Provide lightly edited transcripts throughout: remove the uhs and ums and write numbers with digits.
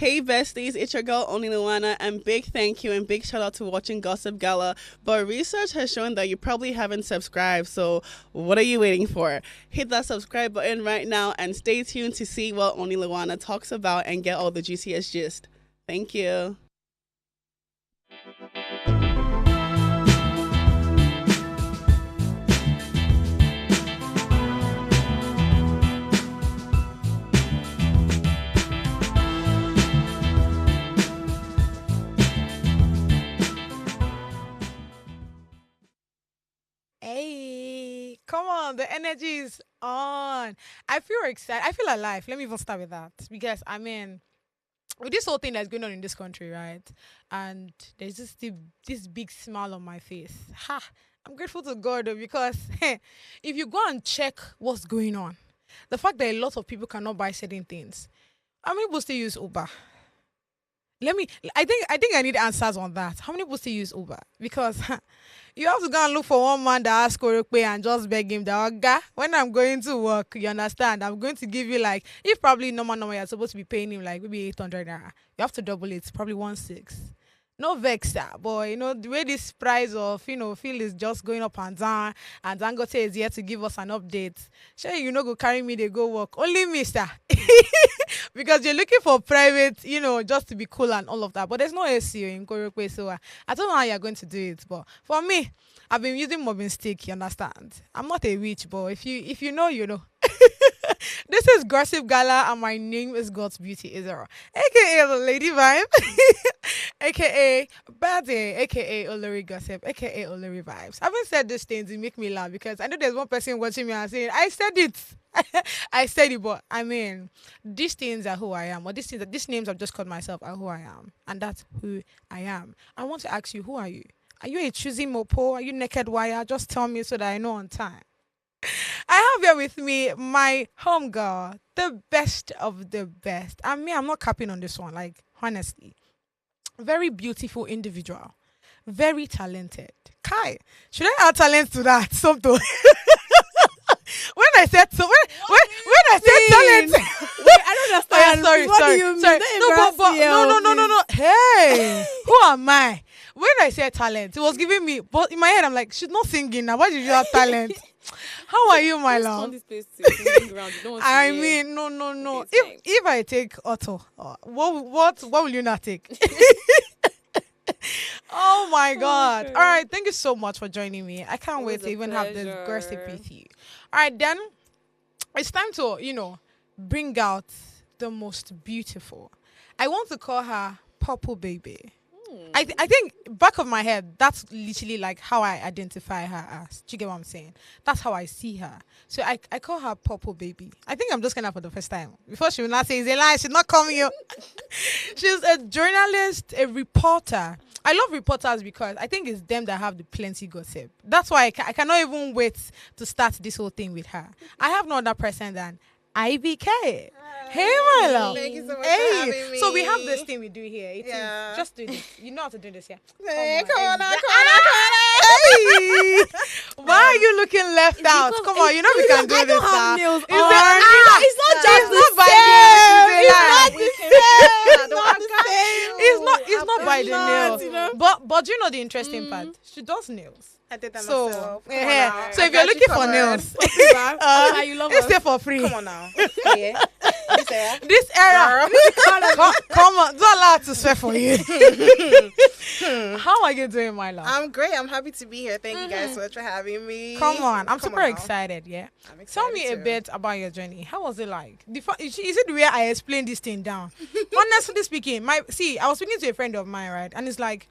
Hey besties, it's your girl Only Luana, and big thank you and big shout out to watching Gossip Gala. But research has shown that you probably haven't subscribed, so what are you waiting for? Hit that subscribe button right now and stay tuned to see what Only Luana talks about and get all the juiciest gist. Thank you. Hey, come on, the energy is on. I feel excited. I feel alive. Let me even start with that. Because, I mean, with this whole thing that's going on in this country, right? And there's just this big smile on my face. Ha! I'm grateful to God though, because if you go and check what's going on, the fact that a lot of people cannot buy certain things, how many people still use Uber? I think I need answers on that. How many people still use Uber? Because you have to go and look for one man that has Korokwe and just beg him that, Oga, when I'm going to work, you understand, I'm going to give you like, if probably normal you're supposed to be paying him like maybe 800 naira. You have to double it, probably 1.6. No vex, sir, but you know the way this price of fuel is just going up and down, and Dangote is here to give us an update. Sure, go carry me, they go work. Only me, sir. Because you're looking for private, just to be cool and all of that. But there's no SEO in Korokwe, so I don't know how you're going to do it. But for me, I've been using mobbing stick. You understand? I'm not a witch, but if you know, you know. This is Gossip Gala, and my name is God's Beauty Israel, aka the Lady Vibe, aka Bade, aka Olori Gossip, aka Olori Vibes. I haven't said these things to make me laugh because I know there's one person watching me and saying, I said it. I said it, but I mean, these things are who I am, or these names I've just called myself are who I am, and that's who I am. I want to ask you, who are you? Are you a choosy mopo? Are you naked wire? Just tell me so that I know on time. I have here with me my home girl, the best of the best. And me, I'm not capping on this one, like, honestly. Very beautiful individual. Very talented. Kai, should I add talent to that? Something. When I said so, when I said talent, wait, I don't understand. sorry. What do you mean? No. Hey, who am I? When I said talent, it was giving me. But in my head, I'm like, she's not singing now. Why did you have talent? How are you, my love? This place to singing ground. You don't want to I hear. mean, no. Okay, If I take Otto, what will you not take? Oh my God! Okay. All right, thank you so much for joining me. I can't It wait was to a even have this pleasure. gossip with you. All right, then it's time to bring out the most beautiful. I want to call her Purple Baby. I think back of my head, that's literally like how I identify her as. Do you get what I'm saying? That's how I see her. So I call her Purple Baby. I think I'm just gonna for the first time. Before she will not say it's a lie, she's not coming here. She's a journalist, a reporter. I love reporters because I think it's them that have the plenty gossip. That's why I cannot even wait to start this whole thing with her. I have no other person than IBK. Hey, my love. Thank you so much Hey. for having me. So we have this thing we do here. It is Yeah. just do this. You know how to do this, yeah? Hey, come on, Exact- come on. Hey. Why are you looking left out? Come on, you know we can do I this don't have now. nails Is on. it- It's not It's just not the by same. the nails, It's not the same. It's not by the not, nails. you know. But you know the interesting part? She does nails. I did that So, myself. Come on yeah. now. So I if you're got you looking for covered. nails, You love it's us. there for free. Come on now. Yeah. This era. This era, come on, don't allow it to swear for you. How are you doing, my love? I'm great. I'm happy to be here. Thank you guys so much for having me. Come on, I'm Come super on now. excited. Yeah, I'm excited tell me a too. bit about your journey. How was it like? Is it the way I explained this thing down? Honestly speaking, I was speaking to a friend of mine, right, and it's like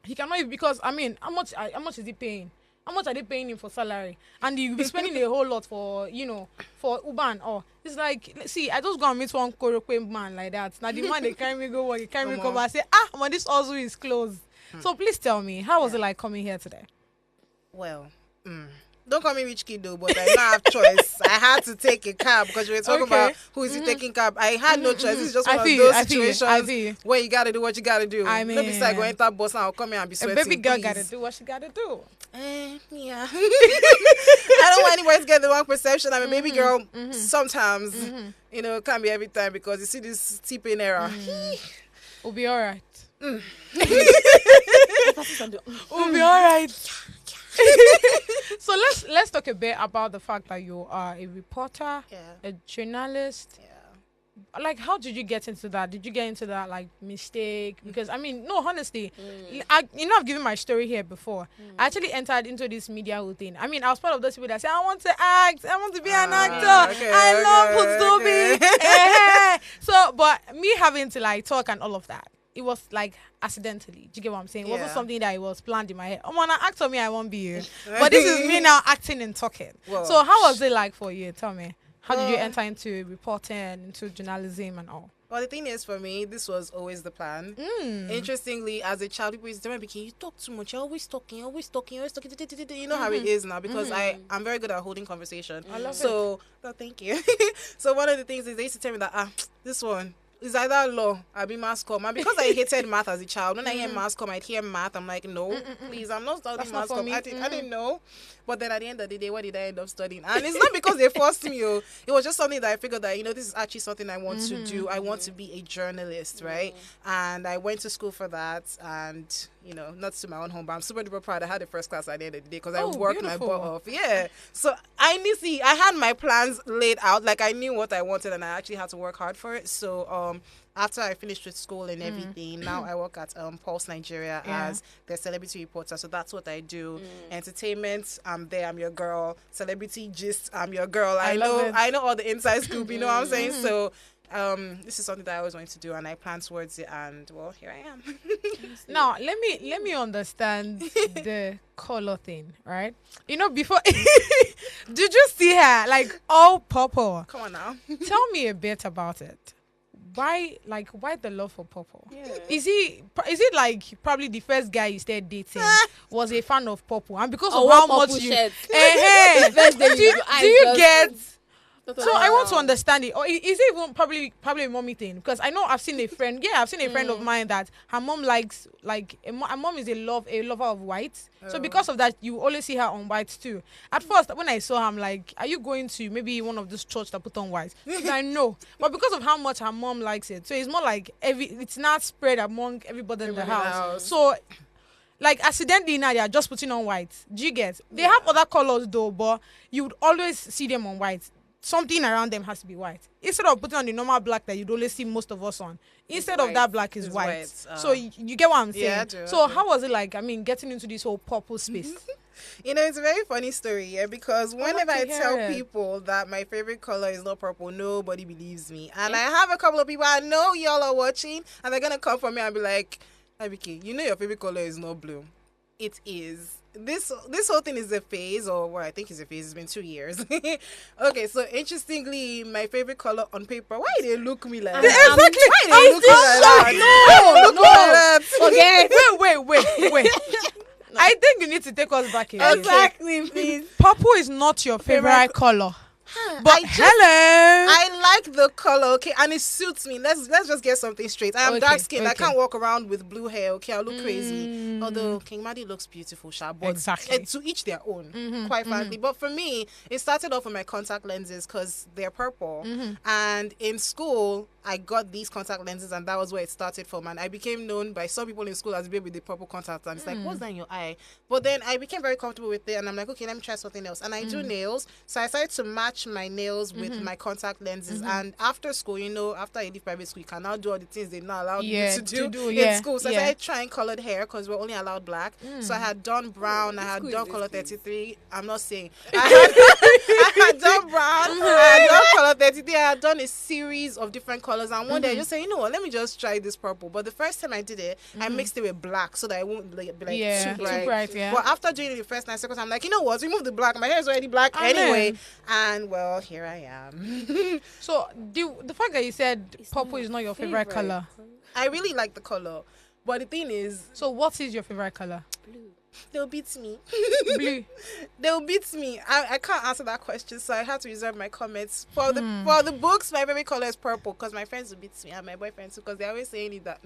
he cannot even, because I mean, how much is he paying? How much are they paying him for salary? And you'll be spending a whole lot for Uber and all. It's like, see, I just go and meet one Korokwe man like that. Now the man, they carry me go work, they carry me come and say, man, this also is closed. So please tell me, how was it like coming here today? Well, Don't call me rich kid though, but I don't have choice. I had to take a cab because we were talking about who is taking cab. I had no choice. This is just one of those situations where you gotta do what you gotta do. I mean, no be like going to bus and I'll come here and be sweating. A baby girl please. gotta do what she gotta do. Yeah. I don't want anybody to get the wrong perception. I'm a baby girl. Sometimes, you know, it can't be every time because you see this T-Pain era. We'll be all right. We'll be all right. So let's talk a bit about the fact that you are a reporter, a journalist. Like, how did you get into that? Did you get into that like mistake? Because I mean, no, honestly, I've given my story here before. I actually entered into this media whole thing. I mean, I was part of those people that say, I want to act, I want to be an actor, I love Putsubi. So, but me having to like talk and all of that, it was like accidentally. Do you get what I'm saying? It wasn't something that it was planned in my head. I'm gonna act on me, I won't be you. But this is me now acting and talking. Whoa. So how was it like for you? Tell me. How did you enter into reporting, into journalism and all? Well, the thing is, for me, this was always the plan. Interestingly, as a child, people used to tell me, you talk too much. You're always talking, always talking, always talking. You know how it is now because I'm very good at holding conversation. I love it. No, thank you. So one of the things is they used to tell me that, this one, it's either law, I'll be mass comm. And because I hated math as a child, when I hear mass comm, I'd hear math. I'm like, no, please, I'm not studying mass comm. I didn't know. But then at the end of the day, what did I end up studying? And it's not because they forced me. It was just something that I figured that, this is actually something I want to do. I want to be a journalist, right? And I went to school for that. And, not to my own home, but I'm super duper proud. I had the first class at the end of the day because I worked my butt off. Yeah. So I had my plans laid out. Like I knew what I wanted and I actually had to work hard for it. So after I finished with school and everything, now I work at Pulse Nigeria as their celebrity reporter. So that's what I do. Entertainment, I'm there, I'm your girl. Celebrity gist, I'm your girl. I know all the inside scoop, you know what I'm saying? So this is something that I always wanted to do and I plan towards it and well, here I am. Now let me understand the color thing, right? Before did you see her like all purple? Come on now. Tell me a bit about it. Why the love for purple? Yeah. Is it like probably the first guy you started dating was a fan of purple and because of how much you do you get? So I want to understand it. Or is it even probably a mommy thing? Because I know I've seen a friend. Yeah, I've seen a friend of mine that her mom likes her mom is a lover of white. So because of that, you always see her on white too. At first, when I saw her, I'm like, are you going to maybe one of those church that put on white? I know, but because of how much her mom likes it, so it's more like it's not spread among everybody in the house. So. Like accidentally now they are just putting on white. Do you get? They have other colors though, but you would always see them on white. Something around them has to be white. Instead of putting on the normal black that you'd only see most of us on, instead of that black is white. So you get what I'm saying? Yeah, I do. So how was it like? I mean, getting into this whole purple space. It's a very funny story, because whenever I tell people that my favorite color is not purple, nobody believes me. And I have a couple of people I know y'all are watching, and they're gonna come for me and be like, Abike, your favorite color is not blue. It is. This whole thing is a phase, or what I think is a phase. It's been 2 years. Okay, so interestingly, my favorite color on paper. Why they look me like that? Exactly. Why they look me like that? No. Okay. Wait. No. I think you need to take us back again. Exactly, please. Purple is not your favorite color. But I like the color, okay, and it suits me. Let's just get something straight. I am dark skinned. I can't walk around with blue hair, okay? I'll look crazy. Although King Madi looks beautiful, but exactly. To each their own, quite frankly. But for me, it started off with my contact lenses because they're purple. And in school, I got these contact lenses, and that was where it started from. And I became known by some people in school as a baby with the purple contacts. And it's like, what's that in your eye? But then I became very comfortable with it, and I'm like, okay, let me try something else. And I do nails, so I started to match my nails with my contact lenses. And after school, after I leave private school, you can now do all the things they're not allowed you to do in school. So I started trying colored hair because we're only allowed black. So I had done brown, I had done color 33. I'm not saying. I had done brown, I had done color 33. I had done a series of different colors. And one day I just said, let me just try this purple. But the first time I did it, I mixed it with black so that it won't be like too bright. But after doing it the first 9 seconds, I'm like, remove the black. My hair is already black anyway. And well, here I am. So the fact that you said purple is not your favorite color. I really like the color. But the thing is... So what is your favorite color? Blue. They'll beat me. Blue. They'll beat me. I can't answer that question, so I have to reserve my comments. For the books, my favorite color is purple because my friends will beat me and my boyfriend too because they're always saying that.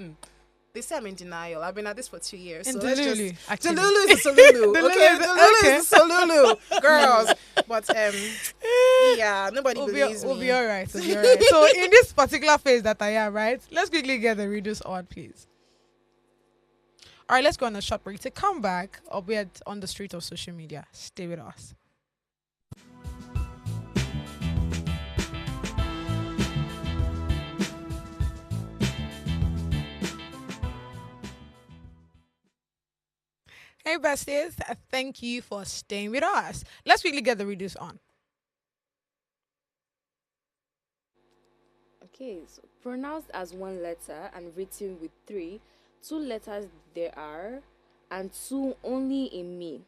They say I'm in denial. I've been at this for 2 years. In so Delulu, actually. Delulu is a Solulu. Okay, Delulu is a Solulu. Girls. But yeah, nobody believes me. We'll be alright. So in this particular phase that I am, right? Let's quickly get the readers on, please. Alright, let's go on a short break. To come back, albeit on the street of social media. Stay with us. Hey besties, thank you for staying with us. Let's quickly get the readers on. Okay, so pronounced as one letter and written with 3, 2 letters there are, and 2 only in me.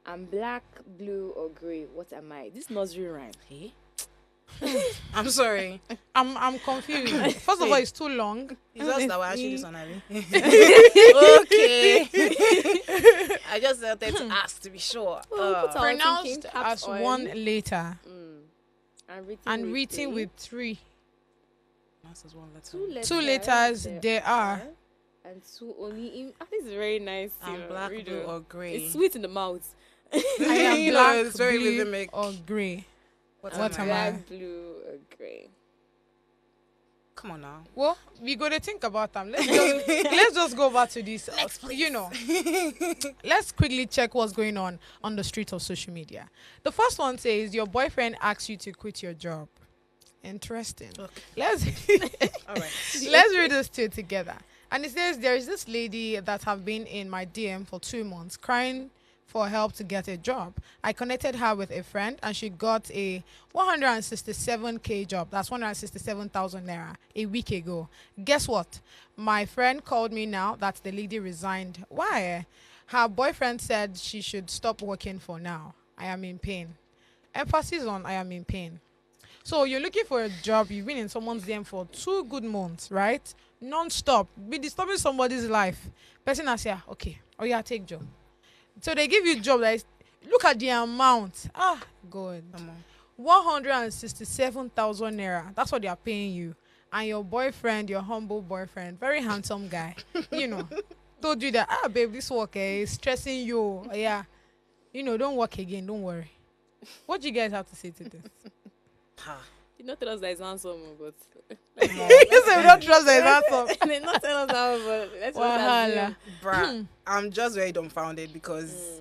I'm black, blue, or grey. What am I? This nursery rhyme. Hey? I'm sorry. I'm confused. First of all, it's too long. It's us that will actually this one, Abby. Okay. I just wanted to ask to be sure. Pronounced as one letter and written with 3. As one letter. 2 letters there are. And 2 only in. I think it's very nice. I'm black, blue, or grey. It's sweet in the mouth. I am black, it's very blue, rhythmic. or grey. What am I? Black, blue, or grey. Come on now. Well, we got to think about them. Let's just go back to this. Let's quickly check what's going on the street of social media. The first one says your boyfriend asks you to quit your job. Interesting. Okay. All right. Let's read this two together. And it says there is this lady that have been in my DM for 2 months crying for help to get a job. I connected her with a friend and she got a 167k job. That's 167,000 naira a week ago. Guess what? My friend called me now that the lady resigned. Why? Her boyfriend said she should stop working for now. I am in pain. Emphasis on I am in pain. So you're looking for a job. You've been in someone's DM for 2 good months, right? Non-stop. Be disturbing somebody's life. Person has said, okay, oh yeah, take job. So they give you a job that is, look at the amount. God. 167,000 naira. That's what they are paying you. And your boyfriend, your humble boyfriend, very handsome guy, told you that, babe, this work is stressing you. Yeah. Don't work again. Don't worry. What do you guys have to say to this? You not tell us that it's handsome, but you say we don't trust that it's handsome. They not tell us that, but let's not. Bruh, I'm just very dumbfounded because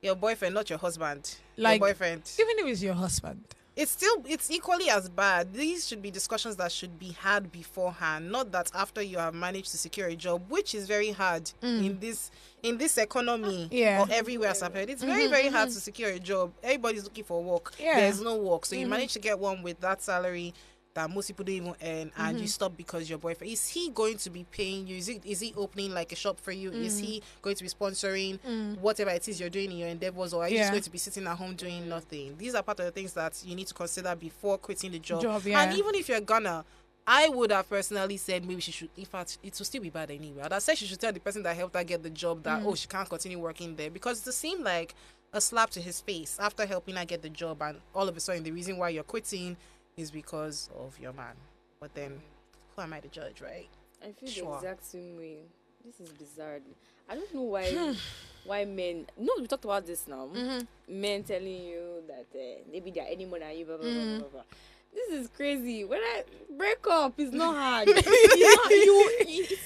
your boyfriend, not your husband. Like your boyfriend. Even if it's your husband. It's equally as bad. These should be discussions that should be had beforehand, not that after you have managed to secure a job, which is very hard in this economy or everywhere as I've heard. It's very, very hard to secure a job. Everybody's looking for work. Yeah. There's no work. So you manage to get one with that salary that most people don't even earn, and you stop because your boyfriend, is he going to be paying you? Is he opening like a shop for you? Is he going to be sponsoring whatever it is you're doing in your endeavors, or are you just going to be sitting at home doing nothing? These are part of the things that you need to consider before quitting the job. And even if you're gonna, I would have personally said maybe she should, in fact, it will still be bad anyway. I'd have said she should tell the person that helped her get the job that, she can't continue working there, because it seemed like a slap to his face after helping her get the job, and all of a sudden the reason why you're quitting is because of your man. But then, who am I to judge, right? I feel the exact same way. This is bizarre. I don't know why men... No, we talked about this now. Men telling you that maybe they're any more than you, blah, blah, blah, blah, blah. This is crazy. When I break up, it's not hard. Is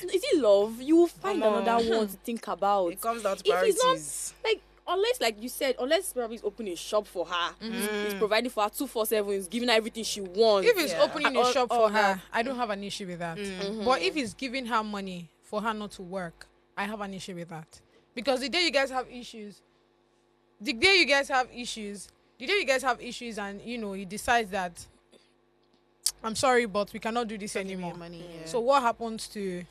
it love? You will find another one to think about. It comes down to priorities. If it's not, unless, like you said, unless probably he's opening a shop for her, he's providing for her 247, he's giving her everything she wants. If he's opening a shop for her, I don't have an issue with that. But if he's giving her money for her not to work, I have an issue with that. Because the day you guys have issues, and he decides that, I'm sorry, but we cannot do this anymore. Money, So what happens to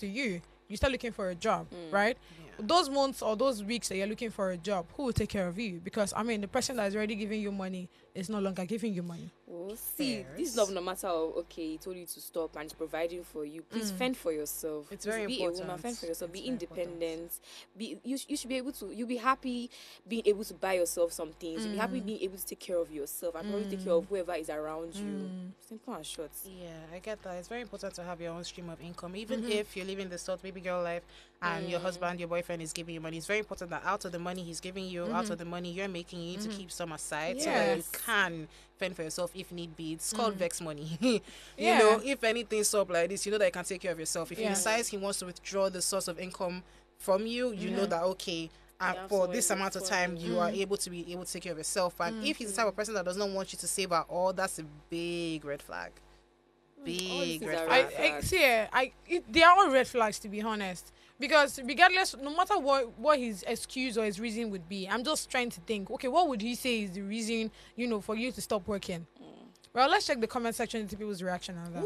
you? You start looking for a job, right? Those months or those weeks that you're looking for a job, who will take care of you? Because the person that is already giving you money is no longer giving you money. Well, see, this is not no matter of, okay, he told you to stop and he's providing for you. Please fend for yourself. It's very be important. Be a woman, fend for yourself. It's be very independent. You should be able to. You'll be happy being able to buy yourself some things. You'll be happy being able to take care of yourself and probably take care of whoever is around you. Simple and short. Yeah, I get that. It's very important to have your own stream of income, even if you're living the sort baby girl life and your husband, your boyfriend is giving you money. It's very important that out of the money he's giving you, out of the money you're making, you need to keep some aside so that you can fend for yourself if need be. It's called vex money. You know, if anything's up like this, you know that you can take care of yourself. If he decides he wants to withdraw the source of income from you, you know that okay, for this amount of time you are able to take care of yourself. And if he's the type of person that does not want you to save at all, that's a big red flag. Big red flag. They are all red flags, to be honest. Because regardless, no matter what his excuse or his reason would be, I'm just trying to think, okay, what would he say is the reason, you know, for you to stop working? Well, let's check the comment section to see people's reaction on that.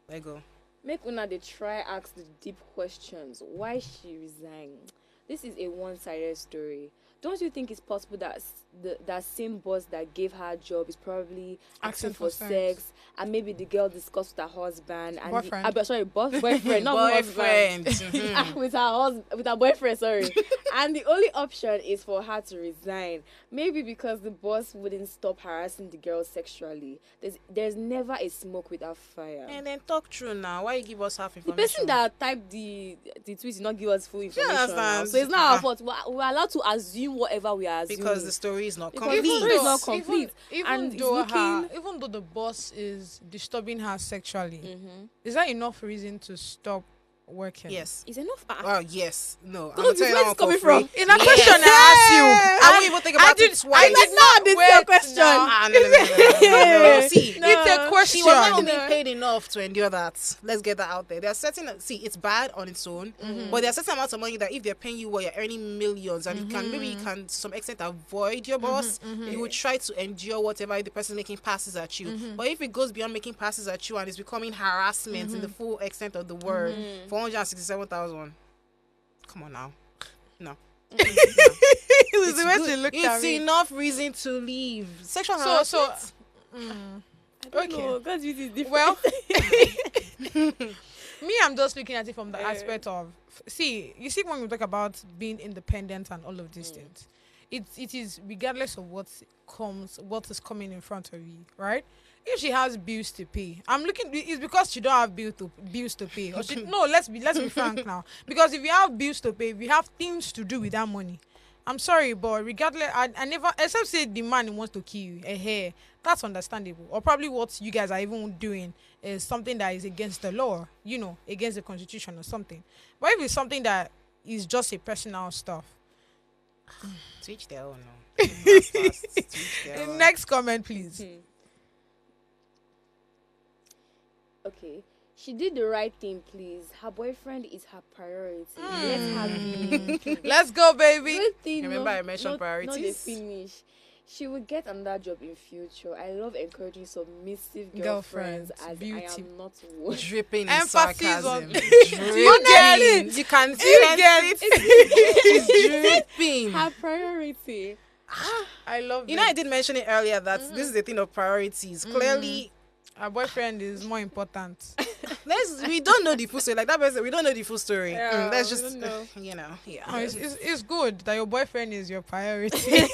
There you go. Make una they try ask the deep questions. Why she resigned? This is a one-sided story. Don't you think it's possible that that same boss that gave her a job is probably asking for sex, and maybe the girl discussed with her husband and boyfriend, not boyfriend, with her boyfriend, sorry. And the only option is for her to resign. Maybe because the boss wouldn't stop harassing the girl sexually. There's never a smoke without fire. And then talk true now. Why you give us half information? The person that typed the tweet did not give us full information. Now. So it's not our fault. We're allowed to assume whatever we are assuming. Because the story is not complete. The story is not complete. Even though the boss is disturbing her sexually, is that enough reason to stop working? Yes. Is enough? Yes. No. Where is coming from? In a question I asked you. I won't even think about it twice. I did not. This is a question. No. See, it's a question. She was not being paid enough to endure that. Let's get that out there. There are certain, it's bad on its own, but there are certain amounts of money that if they're paying you well, you're earning millions, and you can to some extent avoid your boss. You would try to endure whatever the person making passes at you. But if it goes beyond making passes at you and it's becoming harassment in the full extent of the word, 467,000. Come on now. No. It's enough reason to leave. Sexual harassment. God's beauty is different. Well, me, I'm just looking at it from the aspect of, you see when we talk about being independent and all of these things, it is regardless of what is coming in front of you, right? If she has bills to pay, it's because she don't have bills to pay. Or let's be frank now. Because if you have bills to pay, if you have things to do with that money, I'm sorry, but regardless, I never, except say the man wants to kill you, that's understandable. Or probably what you guys are even doing is something that is against the law, against the constitution or something. But if it's something that is just a personal stuff, to each their own. Next comment, please. Okay, she did the right thing, please. Her boyfriend is her priority. Let her be. Let's go, baby. Good thing, remember I mentioned priorities? Not the finish. She will get another job in future. I love encouraging submissive girlfriends as beauty. I am not one. Dripping in emphasis sarcasm. Dripping. You can see it. She's dripping. Her priority. I love it. I did mention it earlier that this is the thing of priorities. Clearly, our boyfriend is more important. We don't know the full story. Like that person, we don't know the full story. Let's just, it's good that your boyfriend is your priority.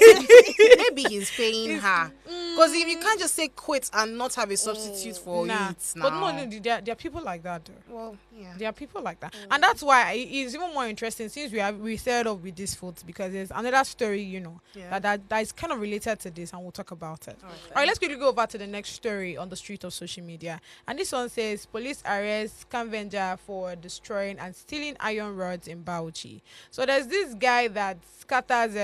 Maybe he's paying her. Because if you can't just say quit and not have a substitute for it now. But no, there are people like that, though. Well, yeah. There are people like that. And that's why it's even more interesting since we started off with this foot, because there's another story, that is kind of related to this, and we'll talk about it. All right, let's quickly go over to the next story on the street of social media. And this one says, police arrest Scavenger for destroying and stealing iron rods in Bauchi. So there's this guy that scatters,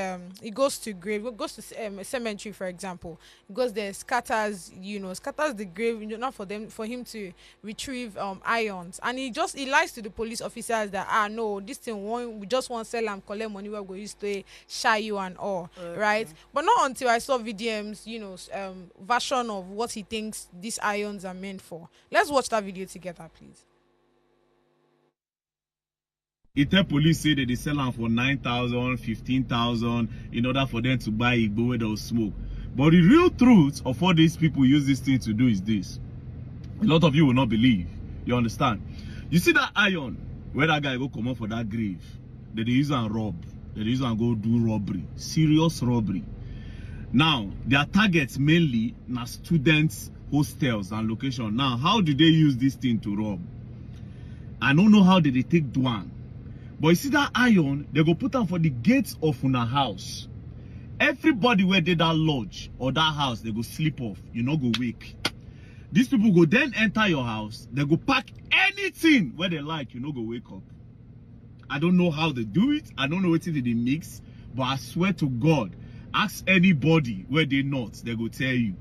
he goes to a cemetery, for example. He goes there, scatters the grave, not for him to retrieve irons. And he lies to the police officers that, no, this thing, we just want to sell and collect money, we're going to shy you and all, right? But not until I saw VDM's, version of what he thinks these irons are meant for. Let's watch that video together, please. Ite police say that they sell them for 9,000, 15,000 in order for them to buy Igbo where they'll smoke. But the real truth of what these people use this thing to do is this. A lot of you will not believe. You understand? You see that iron, where that guy go come up for that grave, they use and rob. They use and go do robbery. Serious robbery. Now, their targets mainly are students, hostels, and location. Now, how do they use this thing to rob? I don't know how they take Diione. But you see that iron, they go put them for the gates of una house. Everybody where they that lodge or that house, they go sleep off. You know, go wake. These people go then enter your house. They go pack anything where they like. You know, go wake up. I don't know how they do it. I don't know what they mix. But I swear to God, ask anybody where they not. They go tell you.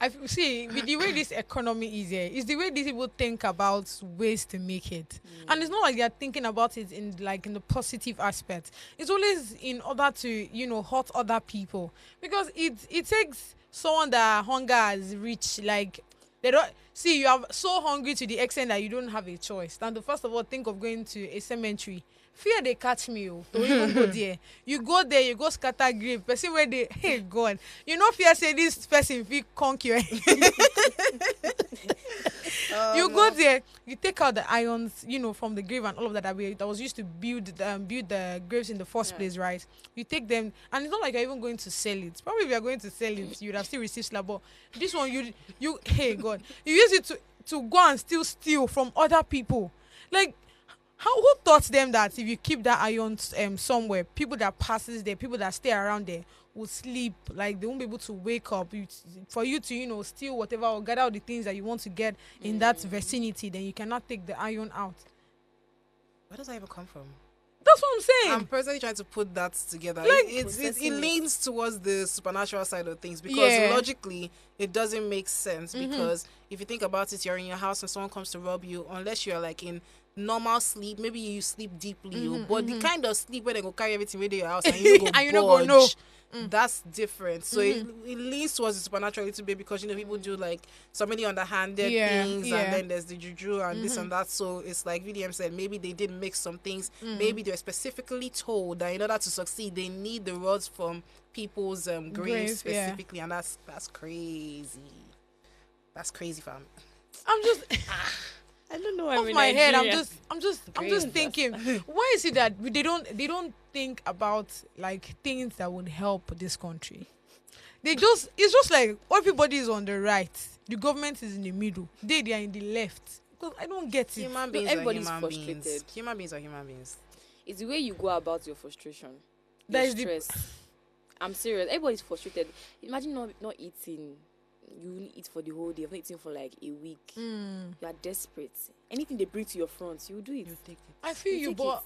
I see with the way this economy is here, is the way these people think about ways to make it, and it's not like they're thinking about it in the positive aspect. It's always in order to hurt other people, because it takes someone that hunger has reached, like they don't see you are so hungry to the extent that you don't have a choice than to first of all think of going to a cemetery. Fear they catch me, to even go there. You go there, you go scatter grave. Person where they, hey God, fear say this person feel conk your head. You go there, you take out the irons, from the grave and all of that that was used to build the graves in the first place, right? You take them, and it's not like you're even going to sell it. Probably if you're going to sell it, you'd have still received slap. But this one, you hey God, you use it to go and still steal from other people, like. Who taught them that if you keep that iron somewhere, people that passes there, people that stay around there will sleep, like they won't be able to wake up. For you to steal whatever or gather all the things that you want to get in that vicinity, then you cannot take the iron out. Where does that even come from? That's what I'm saying. I'm personally trying to put that together. Like, it leans towards the supernatural side of things, because logically it doesn't make sense. Because if you think about it, you're in your house and someone comes to rob you, unless you're like in normal sleep, maybe you sleep deeply, but the kind of sleep where they go carry everything with your house and you go and you don't go know. That's different. So it leans towards the supernatural a little bit, because people do like so many underhanded things, and then there's the juju and this and that. So it's like VDM said, maybe they did mix some things. Maybe they're specifically told that in order to succeed, they need the rods from people's graves specifically, and that's crazy. That's crazy, fam. I'm just. I don't know. Off my head, I'm just thinking, why is it that they don't think about like things that would help this country? It's just like everybody is on the right, the government is in the middle, they are in the left. Because I don't get it. Everybody's frustrated. Human beings are human beings. It's the way you go about your frustration. That is stress. I'm serious. Everybody's frustrated. Imagine not eating. You eat for the whole day. You've not eaten for like a week. You are desperate. Anything they bring to your front, you do it. You take it. I feel you, but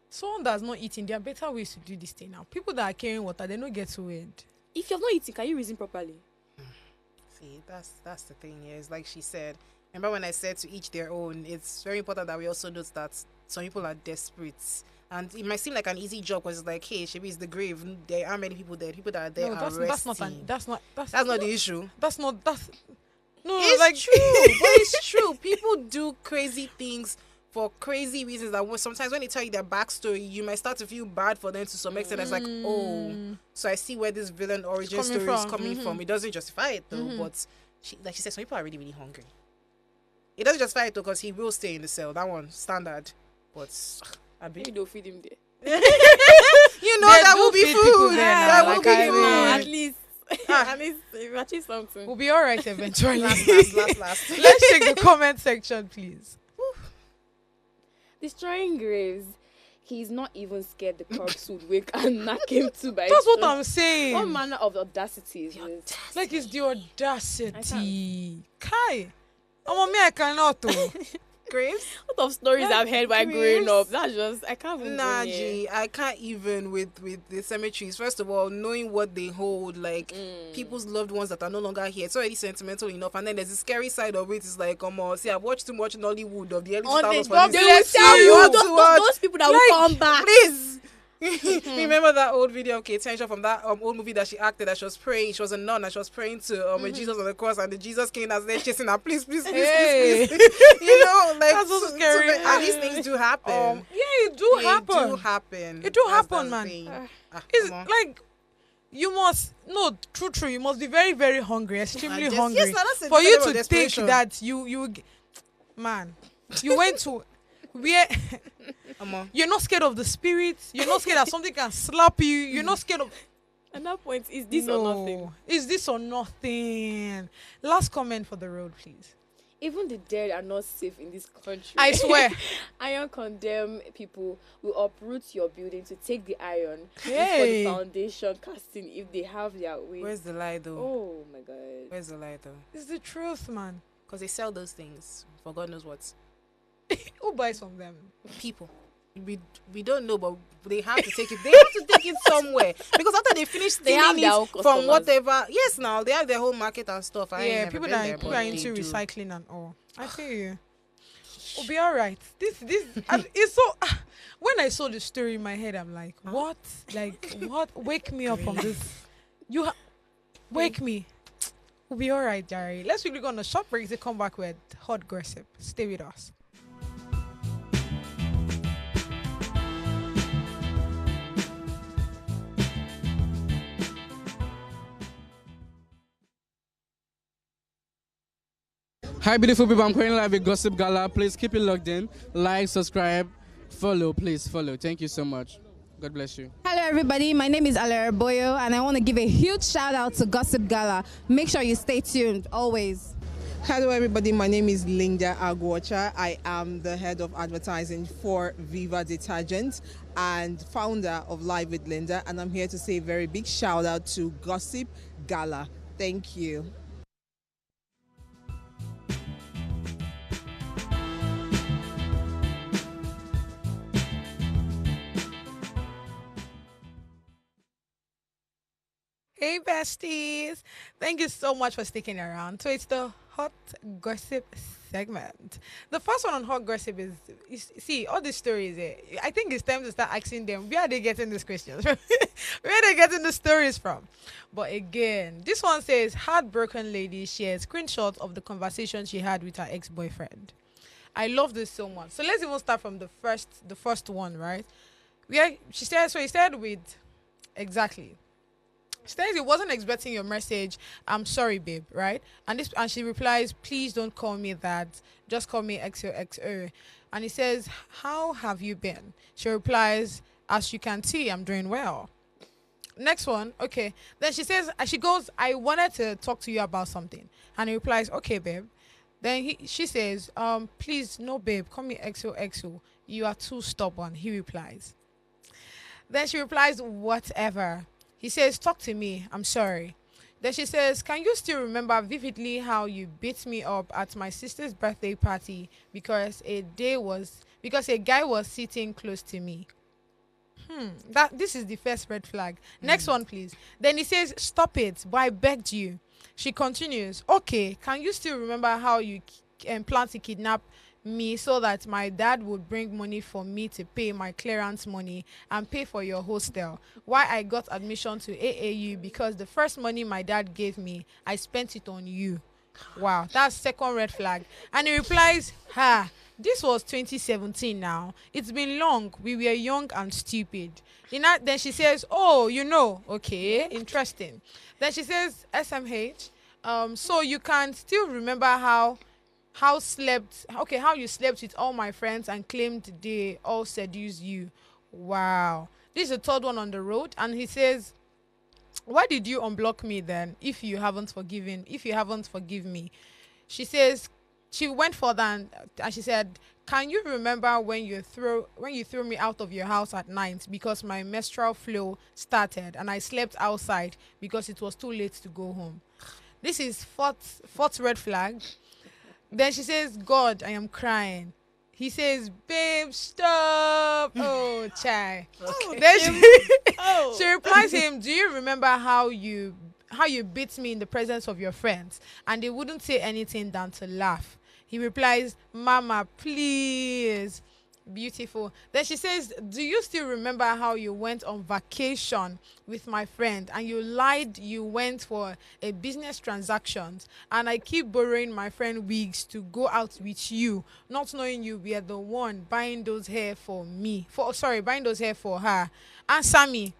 someone that's not eating, there are better ways to do this thing now. People that are carrying water, they don't get to it. If you're not eating, can you reason properly? See, that's the thing here. It's like she said. Remember when I said to each their own? It's very important that we also note that some people are desperate. And it might seem like an easy job, because it's like, hey, Shebi is the grave. There are many people there. People that are there are resting. That's not the issue. No, it's like true. But it's true. People do crazy things for crazy reasons that sometimes when they tell you their backstory, you might start to feel bad for them to some extent. It's like, oh, so I see where this villain origin story is coming from. It doesn't justify it though, but like she said, some people are really, really hungry. It doesn't justify it though, because he will stay in the cell. That one, standard. But maybe they'll feed him there. That will be food. That will be food. At least. At least you achieve something. We'll be all right eventually. last. Let's check the comment section, please. Destroying graves. He's not even scared the corpse would wake and knock him to by. That's what I'm saying. What manner of audacity is this? Like it's the audacity. Kai. I cannot. Graves? What of stories I've heard while growing up? That's just I can't even. I can't even with the cemeteries. First of all, knowing what they hold, like people's loved ones that are no longer here, it's already sentimental enough. And then there's the scary side of it. It's like, see, I've watched too much Nollywood of the early 2000s. They will tell you those people that will come back. Please. Remember that old video of Kate Henshaw from that old movie that she acted, that she was praying, she was a nun and she was praying to Jesus on the cross, and the Jesus came as they're chasing her, please. Like that's so scary. And these things do happen. It do happen. It do happen, man. It's like you must no true. You must be very, very hungry, extremely hungry, yes, that's for you level to of think desperation. that man, you went to where you're not scared of the spirits. You're not scared that something can slap you. You're not scared of. At that point, is this or nothing? Is this or nothing? Last comment for the road, please. Even the dead are not safe in this country. I swear. Iron condemn people will uproot your building to take the iron Hey. for the foundation casting if they have their way. Where's the lie though? Oh my god. Where's the lie though? It's the truth, man. Because they sell those things for God knows what. Who buys from them? People. We don't know, but they have to take it. They have to take it somewhere because after they finish They have stealing their own it from customers. whatever. Yes, now they have their whole market and stuff. I ain't Yeah, never people been that there, people but are they into do. recycling and all. I feel you. We'll be all right. This and it's so. When I saw the story in my head, I'm like, what? Like what? Wake me up from this. Wake me. We'll be all right, Jerry. Let's really go on a short break to come back with hot gossip. Stay with us. Hi, beautiful people. I'm currently live with Gossip Gala. Please keep it logged in. Like, subscribe, follow. Please follow. Thank you so much. God bless you. Hello everybody, my name is Alera Boyo and I want to give a huge shout out to Gossip Gala. Make sure you stay tuned always. Hello everybody, my name is Linda Agwocha. I am the head of advertising for Viva Detergent and founder of Live with Linda, and I'm here to say a very big shout out to Gossip Gala. Thank you. Hey besties, thank you so much for sticking around. So it's the hot gossip segment. The first one on hot gossip is see all these stories. I think it's time to start asking them where are they getting these questions from? Where are they getting the stories from? But again, this one says heartbroken lady shares screenshots of the conversation she had with her ex-boyfriend. I love this so much. So let's even start from the first one, right? Where she said so. He said with exactly. Stacy wasn't expecting your message. I'm sorry, babe, right? And she replies, please don't call me that. Just call me XOXO. And he says, how have you been? She replies, as you can see, I'm doing well. Next one, okay. Then she goes, I wanted to talk to you about something. And he replies, okay, babe. Then she says, please, no, babe, call me XOXO. You are too stubborn, he replies. Then she replies, whatever. He says, talk to me. I'm sorry. Then she says, can you still remember vividly how you beat me up at my sister's birthday party because a guy was sitting close to me? This is the first red flag. Next one, please. Then he says, stop it, but I begged you. She continues, okay, can you still remember how you plan to kidnap me so that my dad would bring money for me to pay my clearance money and pay for your hostel? Why I got admission to AAU because the first money my dad gave me, I spent it on you. Wow, that's second red flag. And he replies, this was 2017 now. It's been long. We were young and stupid. Then she says, oh, okay, interesting. Then she says, SMH, so you can still remember how you slept with all my friends and claimed they all seduced you. Wow. This is the third one on the road. And he says, why did you unblock me then if you haven't forgiven me? She says, she went further and she said, can you remember when you threw me out of your house at night because my menstrual flow started and I slept outside because it was too late to go home? This is fourth red flag. Then she says, God, I am crying. He says, babe, stop. Oh, chai. Okay. Then she replies him, do you remember how you beat me in the presence of your friends? And they wouldn't say anything than to laugh. He replies, Mama, please. Beautiful. Then she says, do you still remember how you went on vacation with my friend and you lied you went for a business transactions and I keep borrowing my friend wigs to go out with you, not knowing you were the one buying those hair for her? Answer me.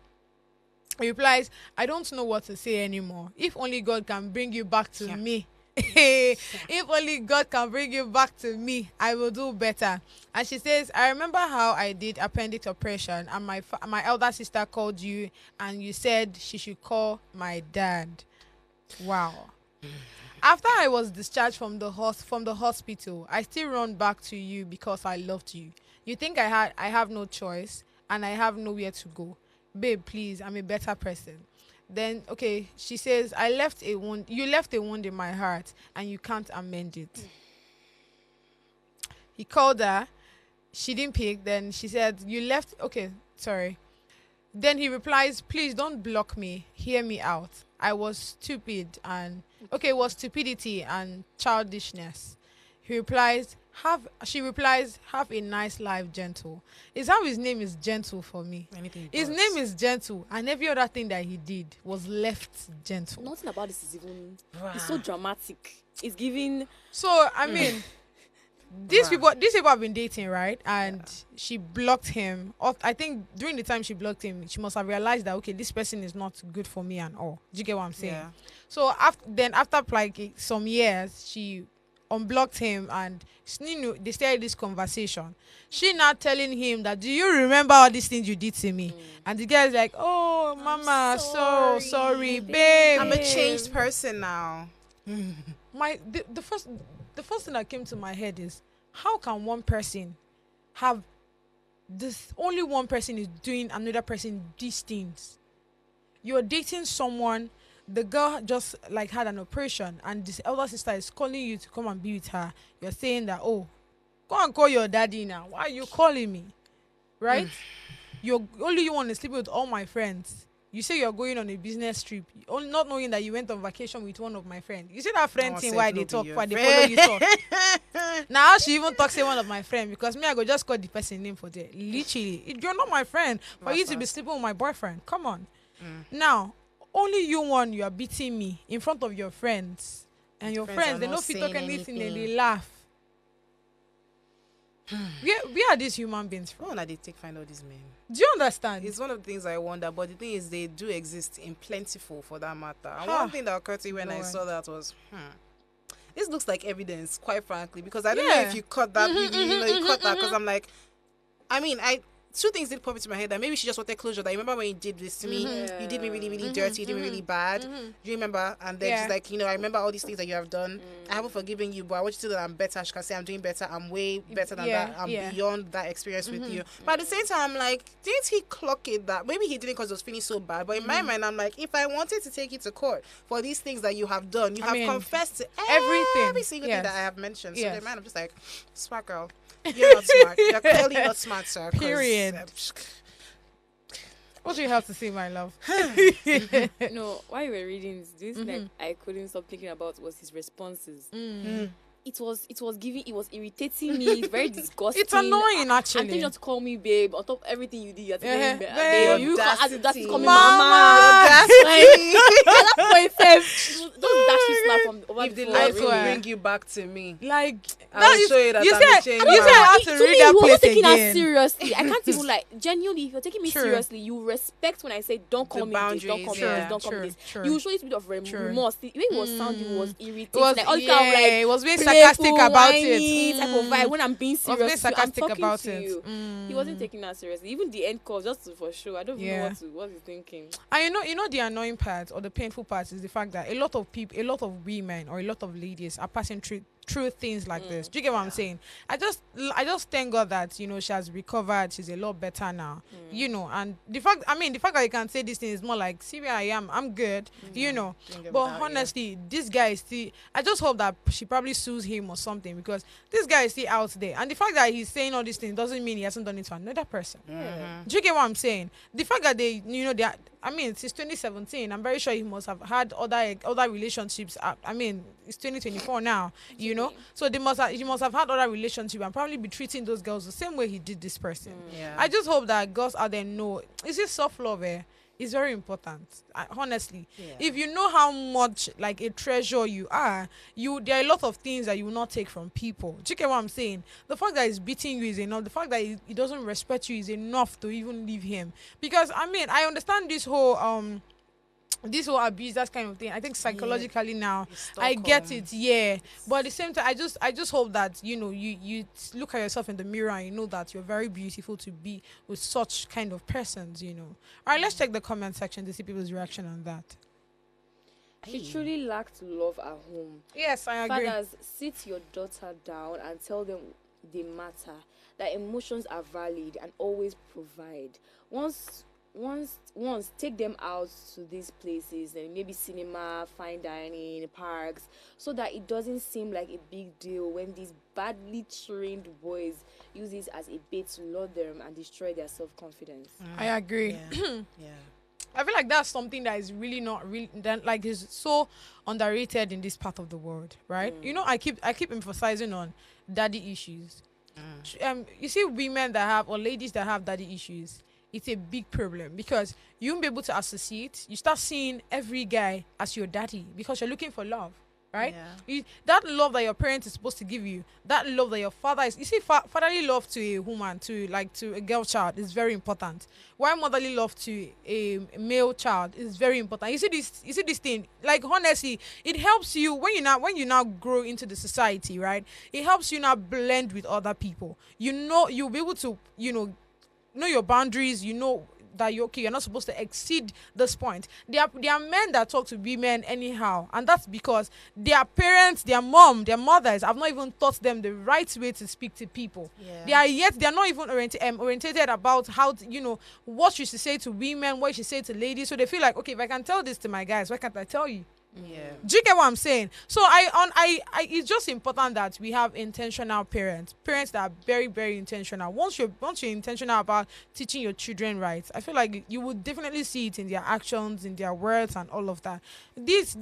He replies, I don't know what to say anymore. If only God can bring you back to me. If only God can bring you back to me, I will do better. And she says, I remember how I did appendix operation and my elder sister called you and you said she should call my dad. Wow. After I was discharged from the hospital, I still run back to you because I loved you. You think I have no choice and I have nowhere to go. Babe, please, I'm a better person. Then, okay, she says, you left a wound in my heart and you can't amend it. He called her. She didn't pick. Then she said, Then he replies, please don't block me. Hear me out. I was stupid and, it was stupidity and childishness. She replies, have a nice life, gentle. Is how his name is Gentle for me. His name is Gentle, and every other thing that he did was left gentle. Nothing about this is even, it's so dramatic. It's giving. So, I mean, these people have been dating, right? And she blocked him. I think during the time she blocked him, she must have realized that, okay, this person is not good for me and all. Do you get what I'm saying? Yeah. So, after like some years, she unblocked him and they started this conversation. She now telling him that, do you remember all these things you did to me? And the guy's like, oh, mama, so sorry, babe. I'm a changed person now. The first thing that came to my head is, how can one person have this, only one person is doing another person these things? You're dating someone, the girl just like had an operation and this elder sister is calling you to come and be with her. You're saying that, oh, go and call your daddy now. Why are you calling me? Right? You want to sleep with all my friends. You say you're going on a business trip, only not knowing that you went on vacation with one of my friends. You see that friend thing why they talk, why they follow you talk. Now she even talks to one of my friends because me, I go just call the person name for there. Literally, you're not my friend for you to be sleeping with my boyfriend. Come on. Now, only you are beating me in front of your friends. And your friends, they don't fit talk anything and they laugh. Where are these human beings from? When are they find all these men? Do you understand? It's one of the things I wonder, but the thing is they do exist in plentiful for that matter. And one thing that occurred to me when I saw that was, this looks like evidence, quite frankly, because I don't know if you cut that, you cut that, because I'm like, two things did pop into my head that maybe she just wanted closure. That you remember when you did this to me, you did me really, really dirty, you did me really bad. Do you remember? And then she's like, I remember all these things that you have done. I haven't forgiven you, but I want you to know that I'm better. She can say I'm doing better. I'm way better than that. I'm beyond that experience with you. But at the same time, I'm like, didn't he clock it that maybe he didn't because it was feeling so bad? But in my mind, I'm like, if I wanted to take you to court for these things that you have done, you have confessed to every single thing that I have mentioned. So in my mind, I'm just like, smart girl. You're not smart. You're clearly not smart, sir. Period. What do you have to say, my love? No, while you were reading this, like I couldn't stop thinking about was his responses. It was irritating me. It's very disgusting. It's annoying, actually. And then you just call me babe on top of everything you did. You're babe. You that's call me mama. That's that point, those dashes slap from over if the the life will floor. bring you back to me, like I'll show you that you I'm said changed. you said I have to read that place taking again. us seriously. I can't even genuinely. If you're taking me seriously, you respect when I say don't call me this, don't call me this, don't call me this. You show a bit of remorse. The way it was sounding was irritating. It was being sarcastic about it. Type of vibe when I'm being serious. Being sarcastic I'm talking about to you. He wasn't taking that seriously. Even the end call, just for sure. I don't even know what he's thinking. And you know the annoying part or the painful part is the fact that a lot of people, a lot of women or a lot of ladies are passing through things like this. Do you get what I'm saying? I just thank God that she has recovered. She's a lot better now. And the fact that you can say this thing is more like, see where I am. I'm good. But honestly, this guy is still. I just hope that she probably sues him or something because this guy is still out there. And the fact that he's saying all these things doesn't mean he hasn't done it to another person. Do you get what I'm saying? The fact that they since 2017, I'm very sure he must have had other relationships. It's 2024 now, so he must have had other relationships and probably be treating those girls the same way he did this person. I just hope that girls out there know it's just soft love. is very important. Honestly, if you know how much like a treasure you are, there are a lot of things that you will not take from people. Do you get what I'm saying? The fact that he's beating you is enough. The fact that he doesn't respect you is enough to even leave him. Because I mean, I understand this whole abuse, that kind of thing. I think psychologically now I get it, but at the same time I just hope that you look at yourself in the mirror and you know that you're very beautiful to be with such kind of persons. All right, let's check the comment section to see people's reaction on that. He truly lacked love at home. Yes, I agree. Fathers, sit your daughter down and tell them they matter, that emotions are valid, and always provide. Once take them out to these places, and maybe cinema, fine dining, parks, so that it doesn't seem like a big deal when these badly trained boys use this as a bait to lure them and destroy their self-confidence. I agree. I feel like that's something that is really not really like is so underrated in this part of the world, right? I keep emphasizing on daddy issues. You see women that have, or ladies that have daddy issues, it's a big problem because you won't be able to associate. You start seeing every guy as your daddy because you're looking for love, right? That love that your parents is supposed to give you, that love that your father is. You see, fatherly love to a woman, to a girl child, is very important. While motherly love to a male child is very important. You see this thing. Like honestly, it helps you when you now grow into the society, right? It helps you now blend with other people. You'll be able to know your boundaries. That you're not supposed to exceed this point. There are men that talk to women anyhow, and that's because their parents, their mothers have not even taught them the right way to speak to people. They are not even orientated about how what you should say to women, what you should say to ladies. So they feel like, okay, if I can tell this to my guys, why can't I tell you? Do you get what I'm saying? So it's just important that we have intentional parents that are very, very intentional. Once you're intentional about teaching your children right, I feel like you will definitely see it in their actions, in their words, and all of that. This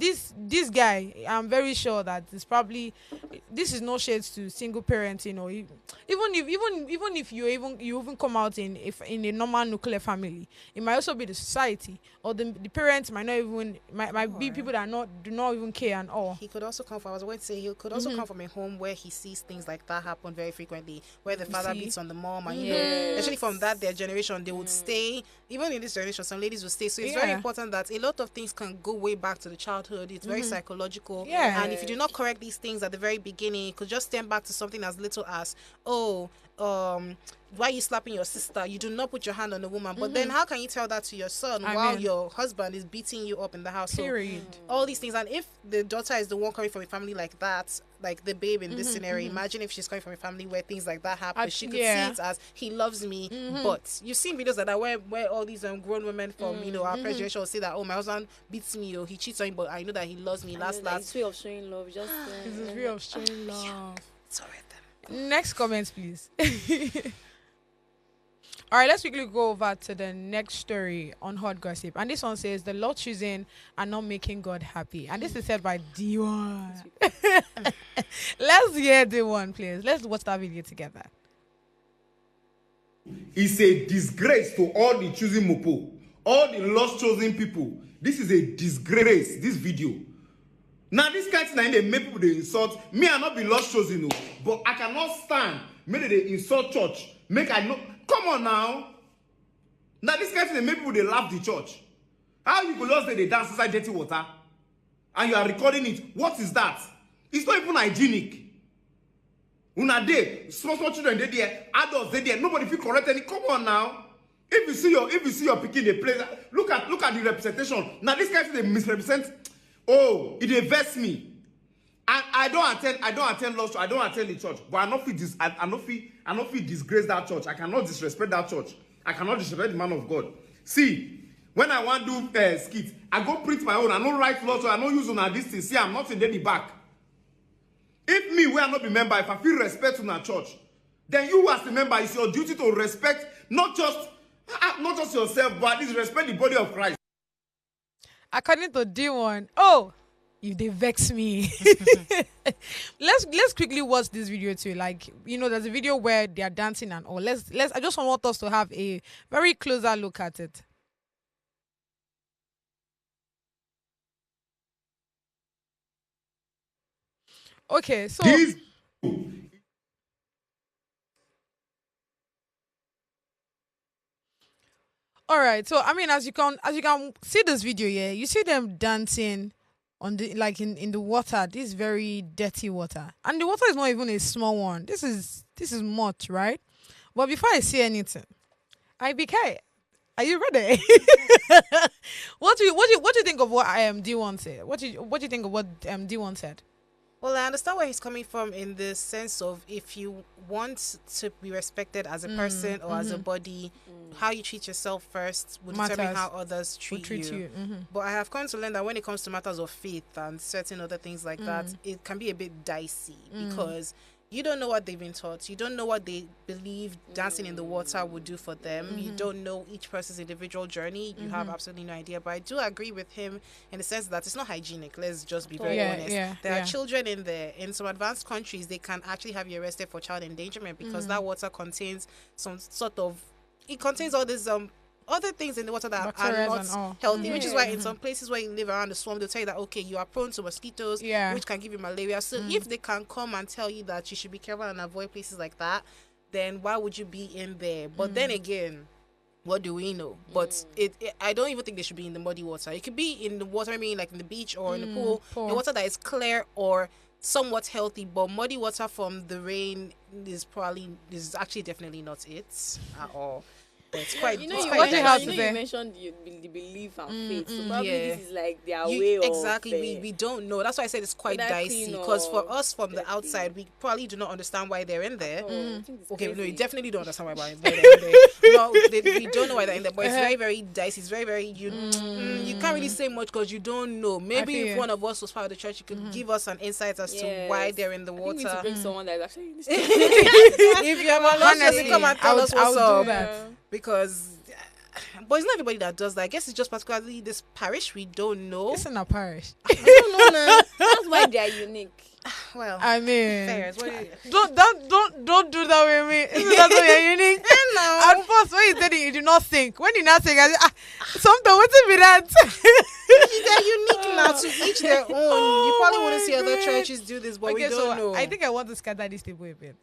guy, I'm very sure that this is no shades to single parents. Even if you even come out in a normal nuclear family, it might also be the society, or the parents might be people that do not even care and all. He could also come from, come from a home where he sees things like that happen very frequently, where the father beats on the mom, and especially from their generation, they would stay. Even in this generation, some ladies will stay. So it's very important that a lot of things can go way back to the childhood. It's very psychological. And if you do not correct these things at the very beginning, it could just stem back to something as little as, why are you slapping your sister? You do not put your hand on a woman. But then how can you tell that to your son while your husband is beating you up in the house? Period. So, all these things. And if the daughter is the one coming from a family like that, like the babe in this scenario, imagine if she's coming from a family where things like that happen. She could see it as, he loves me. But you've seen videos like that where all these grown women from our previous generation will say that, oh, my husband beats me, or he cheats on me, but I know that he loves me. Last it's a way of showing love. It's a way of showing love. Sorry. Next comments, please. All right, let's quickly go over to the next story on Hot Gossip. And this one says, the Lord choosing and not making God happy. And this is said by Deeone. Let's hear Deeone, please. Let's watch that video together. It's a disgrace to all the choosing mopo, all the lost chosen people. This is a disgrace, this video. Now, this kind of thing, they make people they insult. Me, I not be lost chosen, but I cannot stand. Maybe they insult church. Come on now. Now, this kind of thing, they make people they laugh the church. How you go lost they dance inside dirty water? And you are recording it. What is that? It's not even hygienic. Una day, small children they there, adults they there. Nobody feel correct any. Come on now. If you see your picking the place, look at the representation. Now, this kind of thing, they misrepresent. Oh, it invests me. And I don't attend lost church. I don't attend the church. But I not feel disgrace that church. I cannot disrespect that church. I cannot disrespect the man of God. See, when I want to do skit, I go print my own. I don't write lost church. I don't use on this thing. See, I'm not in the back. If me, where I not be member, if I feel respect to that church, then you as the member, it's your duty to respect not just yourself, but at least respect the body of Christ. According to Deeone, if they vex me. Let's quickly watch this video too. Like, there's a video where they are dancing and all. I just want us to have a very closer look at it. Okay, so This all right. So I mean, as you can see this video here, you see them dancing on the like in the water. This very dirty water, and the water is not even a small one. This is much, right? But before I see anything, IBK, are you ready? What do you think of what D1 said? What do you think of what D1 said? Well, I understand where he's coming from in the sense of if you want to be respected as a person or as a body, how you treat yourself first will determine Matters. how others treat you. But I have come to learn that when it comes to matters of faith and certain other things like that, it can be a bit dicey because you don't know what they've been taught. You don't know what they believe dancing in the water would do for them. You don't know each person's individual journey. You have absolutely no idea. But I do agree with him in the sense that it's not hygienic. Let's just be very honest. There are children in there. In some advanced countries, they can actually have you arrested for child endangerment because that water contains some sort of... It contains all this other things in the water that Bacteria are and not all. healthy, which is why in some places where you live around the swamp, they'll tell you that, okay, you are prone to mosquitoes, which can give you malaria. So if they can come and tell you that you should be careful and avoid places like that, then why would you be in there? But then again, what do we know? But I don't even think they should be in the muddy water. It could be in the water, I mean, like in the beach or in the pool, in water that is clear or somewhat healthy. But muddy water from the rain is actually definitely not it at all. It's quite. You know, it's you quite mentioned, dicey. you mentioned the belief and faith. So probably Yeah. this is like their way of exactly. We don't know. That's why I said it's quite Whether dicey. clean Because for or us from the dirty. outside, we probably do not understand why they're in there. Oh, I think it's Okay, no, crazy. you definitely don't understand why they're in there. No, we don't know why they're in there. But it's very, very dicey. It's very, very you can't really say much because you don't know. Maybe if one of us was part of the church, you could give us an insight as to why they're in the I think we need to water. bring someone that is actually in this If you're Honestly, come and tell us what's I'll up. do that. Because but it's not everybody that does that. I guess it's just particularly this parish. We don't know. It's in a parish. I don't know now. That's why they are unique. Well, I mean, fair. What don't do that with me. Isn't that so you're unique? At first, when you said it, you did not think. When you not think, I said, something what's it be that? They're unique now to each their own. You probably wouldn't see other churches do this, but we don't know. I think I want to scatter this table a bit.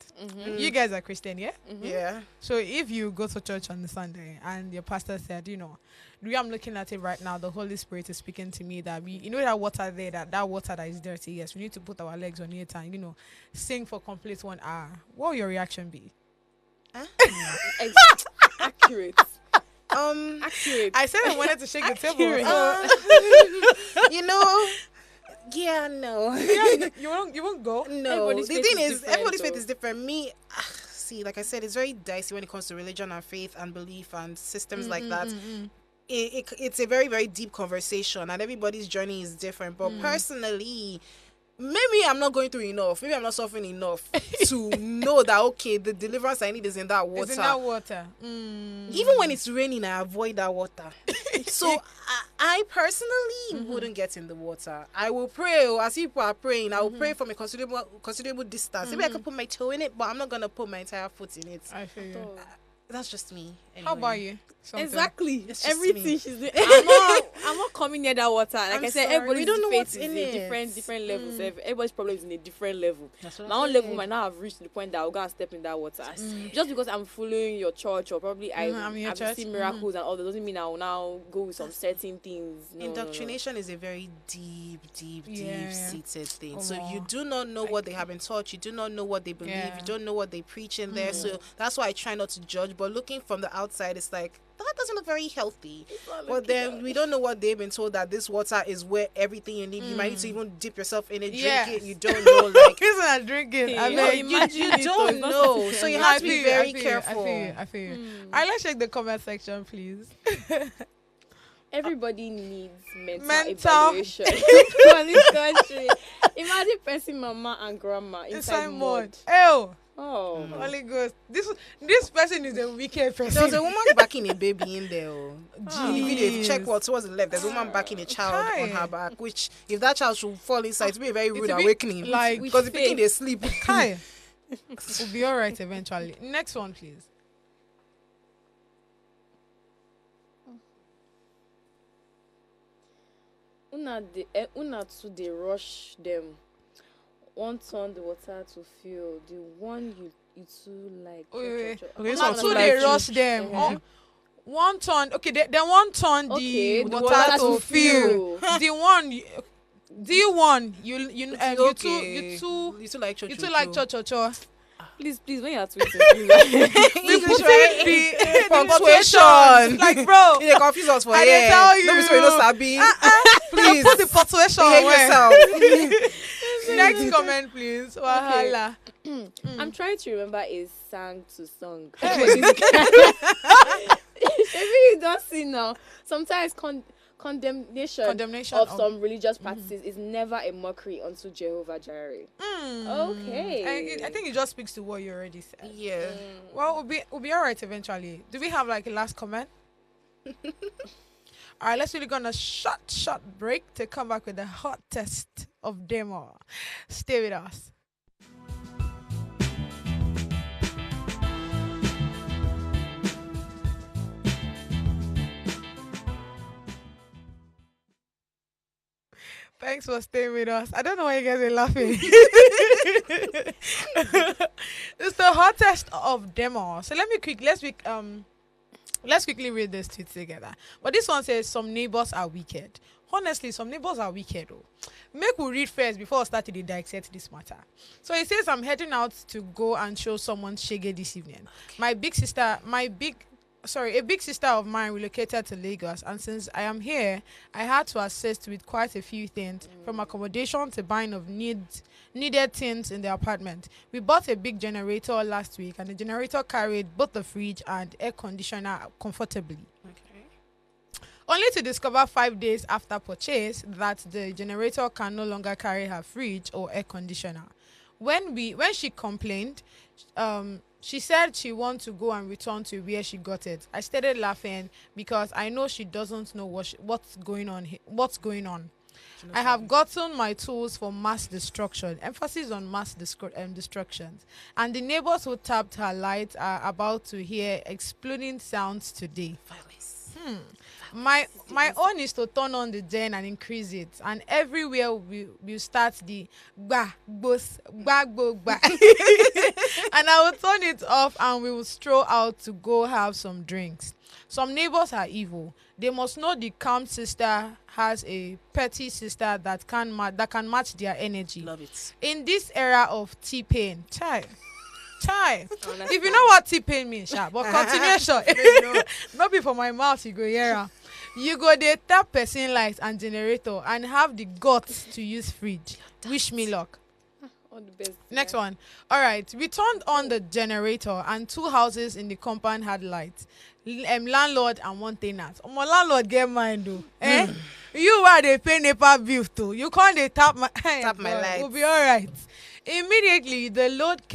You guys are Christian, yeah? Yeah. So if you go to church on the Sunday and your pastor said, the way I'm looking at it right now, the Holy Spirit is speaking to me that that water there, that water that is dirty, yes, we need to put our legs on it and, sing for complete 1 hour. What will your reaction be? Accurate. Accurate. I said I wanted to shake the table. Yeah, no. You won't go? No. Everybody's The faith thing is is, different, everybody's faith though. is different. Me, see, like I said, it's very dicey when it comes to religion and faith and belief and systems like that. It's a very, very deep conversation and everybody's journey is different. But personally, maybe I'm not going through enough. Maybe I'm not suffering enough to know that, okay, the deliverance I need is in that water. It's in that water. Even when it's raining, I avoid that water. So I personally wouldn't get in the water. I will pray as people are praying. I will pray from a considerable distance. Maybe I can put my toe in it, but I'm not going to put my entire foot in it. I feel you. That's just me. Anyway. How about you? Something. Exactly. It's just Everything me. she's doing. I'm not coming near that water. Like I'm I said, sorry. everybody's We don't know faith what's is in in it. different levels. Everybody's problem is in a different level. That's what My I'm own level saying. might not have reached the point that I'll go and step in that water. Just because I'm following your church or probably I'm in your I've church. seen miracles and all that doesn't mean I will now go with some certain things. No. Indoctrination is a very deep seated thing. So Omo. you do not know what they have been taught. You do not know what they believe. Yeah. You don't know what they preach in there. So that's why I try not to judge. But looking from the outside, it's like, that doesn't look very healthy. But then we don't know what they've been told, that this water is where everything you need. You might need to even dip yourself in it, drink it. You don't know, like He's not drinking. I mean, you don't know. So you have to be very careful. I feel you. Let's check the comment section, please. Everybody needs mental Mental. evaluation for this country. Imagine pressing mama and grandma inside mud. Ew. Oh, Holy Ghost. This person is a wicked person. There was a woman backing a baby in there. If you check Jeez. what towards the left, there's a woman backing a child Hi. on her back, which if that child should fall inside, it's be a very rude a bit awakening. like- because the picking they sleep. Hi. We'll be all right eventually. Next one, please. una too dey rush them. One turn the water to feel. The one you two like. Okay, Not two like they you. rush them. One turn. Okay, then one turn Okay, the water to feel. The one. D1, you two like cho. Please, when you're tweeting, please. We put the punctuation. Like, bro, you confuse us for I here. tell you. No be so you know sabi. Please put the punctuation. Behave yourself. Next comment, please. Wahala. I'm trying to remember a sang to song. Hey. Maybe you don't see now. Sometimes condemnation of some religious practices is never a mockery unto Jehovah Jireh. Okay. I think it just speaks to what you already said. Yeah. Well, we'll be all right eventually. Do we have like a last comment? All right, let's really go on a short break to come back with the hot test of demo. Stay with us. Thanks for staying with us. I don't know why you guys are laughing. It's the hottest of demo. So let's quickly read this tweet together. But this one says some neighbors are wicked. Honestly, some neighbors are wicked. Make we read first before I start to dissect this matter. So it says I'm heading out to go and show someone shege this evening. Okay. A big sister of mine relocated to Lagos, and since I am here, I had to assist with quite a few things, from accommodation to buying of needed things in the apartment. We bought a big generator last week, and the generator carried both the fridge and air conditioner comfortably. Okay. Only to discover 5 days after purchase that the generator can no longer carry her fridge or air conditioner. When she complained, she said she wants to go and return to where she got it. I started laughing because I know she doesn't know what's going on. I have gotten my tools for mass destruction, emphasis on mass destructions. And the neighbors who tapped her light are about to hear exploding sounds today. My own is to turn on the gen and increase it, and everywhere we start the ba bos ba bo ba, and I will turn it off and we will stroll out to go have some drinks. Some neighbors are evil. They must know the calm sister has a petty sister that can match their energy. Love it. In this era of T-Pain, chai. If you know what T-Pain means, but continuation. Not be for my mouth, you go here. You go there, tap person light and generator and have the guts to use fridge. Wish me luck. All the best. Next one. All right. We turned on the generator and 2 houses in the compound had lights. Landlord and one tenant. My landlord get mine though. You are they pay NEPA bill too. You can't they tap my light. We'll be all right. Immediately, the load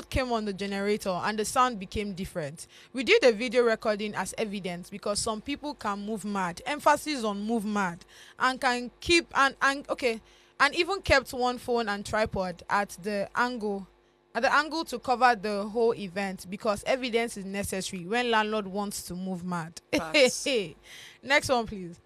came on the generator and the sound became different. We did a video recording as evidence because some people can move mad. Emphasis on move mad. And can keep and even kept one phone and tripod at the angle to cover the whole event because evidence is necessary when landlord wants to move mad. Next one, please.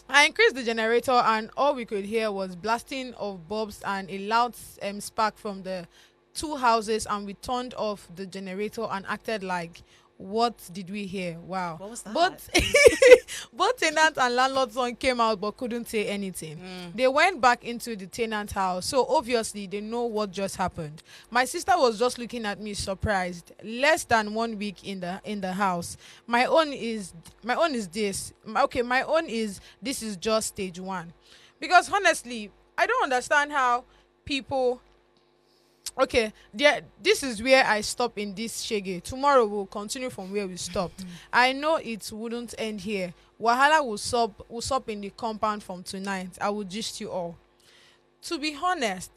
I increased the generator and all we could hear was blasting of bulbs and a loud spark from the 2 houses, and we turned off the generator and acted like, what did we hear? Wow. What was that? Both tenant and landlord's son came out but couldn't say anything. They went back into the tenant house, so obviously they know what just happened. My sister was just looking at me surprised. Less than 1 week in the house. My own is this is just stage 1. Because honestly, I don't understand how people. Okay, this is where I stop in this shege. Tomorrow we'll continue from where we stopped. I know it wouldn't end here. Wahala will stop in the compound from tonight. I will gist you all. To be honest,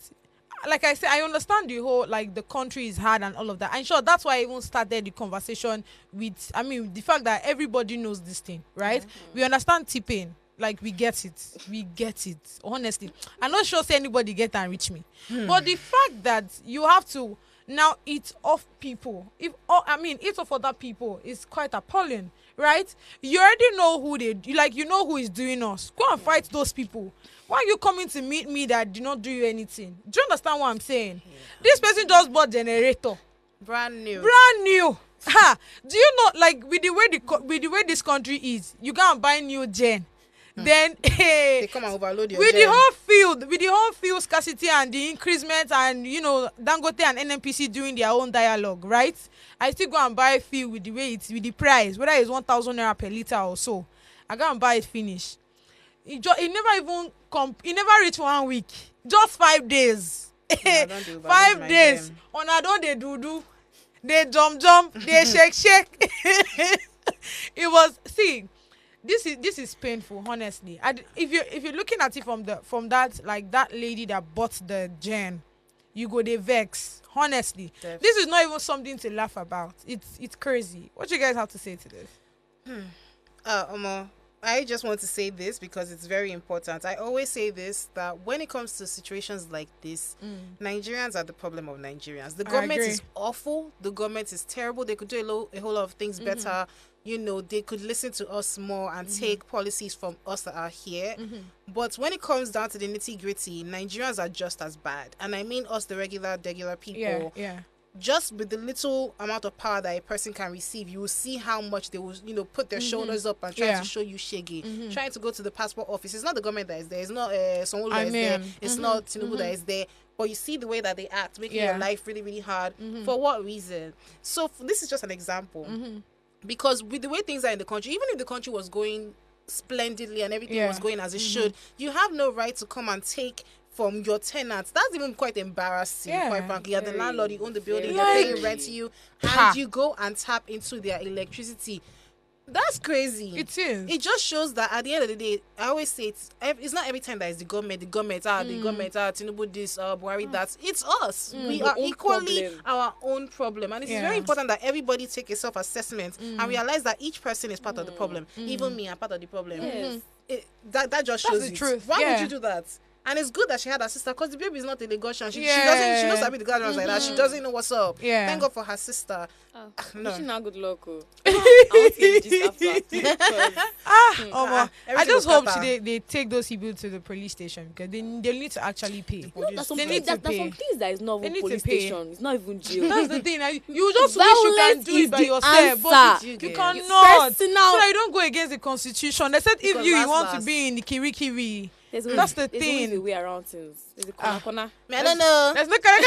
like I said, I understand the whole, like, the country is hard and all of that. And sure, that's why I even started the conversation with, the fact that everybody knows this thing, right? We understand T-Pain. Like, we get it. Honestly, I'm not sure say anybody get and reach me. But the fact that you have to now eat off people, eat off other people is quite appalling, right? You already know who you know who is doing us. Go and fight those people. Why are you coming to meet me that did not do you anything? Do you understand what I'm saying? Yeah. This person just bought generator. Brand new. Ha! Do you know, like, with the way this country is, you go and buy new gen. Then they come and overload your with gen. the whole field scarcity and the increment and Dangote and NNPC doing their own dialogue, right? I still go and buy fuel with the price, whether it's 1,000 naira per liter or so. I go and buy it finish. It never reach 1 week. Just 5 days. 5 days. On I don't they do. They jump, they shake. It was this is painful, honestly. If you're looking at it from that lady that bought the gen, you go they vex. Honestly, Definitely. This is not even something to laugh about. It's crazy. What you guys have to say to this? I just want to say this because it's very important. I always say this, that when it comes to situations like this, Nigerians are the problem of Nigerians. The government is awful. The government is terrible. They could do a whole lot of things better. They could listen to us more and take policies from us that are here. But when it comes down to the nitty-gritty, Nigerians are just as bad. And I mean us, the regular people. Yeah. Just with the little amount of power that a person can receive, you will see how much they will, put their shoulders up and try to show you shaggy. Trying to go to the passport office. It's not the government that is there. It's not someone that is there. It's not Tinubu that is there. But you see the way that they act, making your life really, really hard. For what reason? So this is just an example. Because with the way things are in the country, even if the country was going splendidly and everything was going as it should, you have no right to come and take from your tenants. That's even quite embarrassing, quite frankly. You're the landlord, you own the building, they're paying rent to you, and you go and tap into their electricity. That's crazy. It is. It just shows that at the end of the day, I always say it's not every time that it's the government, Tinubu this, Buhari that. It's us. We are equally our own problem. And it's very important that everybody take a self-assessment and realize that each person is part of the problem. Even me, I'm part of the problem. That just shows the truth. Why would you do that? And it's good that she had her sister, because the baby is not a Lagosian. She knows how to be the guardians like that. She doesn't know what's up. Thank God for her sister. No. Wishing her good luck. I want to just after. I just hope they take those people to the police station, because they need to actually pay. There's some things that is not even police station. It's not even jail. That's the thing. You just wish you can do it by yourself, but you cannot. So that you don't go against the constitution. They said if you want to be in the kiri. That's the thing. There's a way around things. There's a corner. I don't know. There's no corner.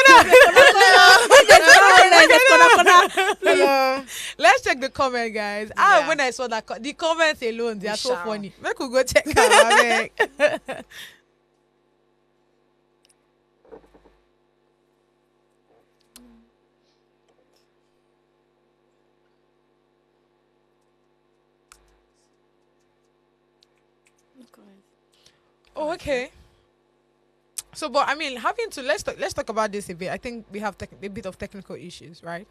Let's check the comment, guys. When I saw that, the comments alone, they are so funny. We could go check out. Oh, okay. So, but I mean, let's talk about this a bit. I think we have a bit of technical issues, right?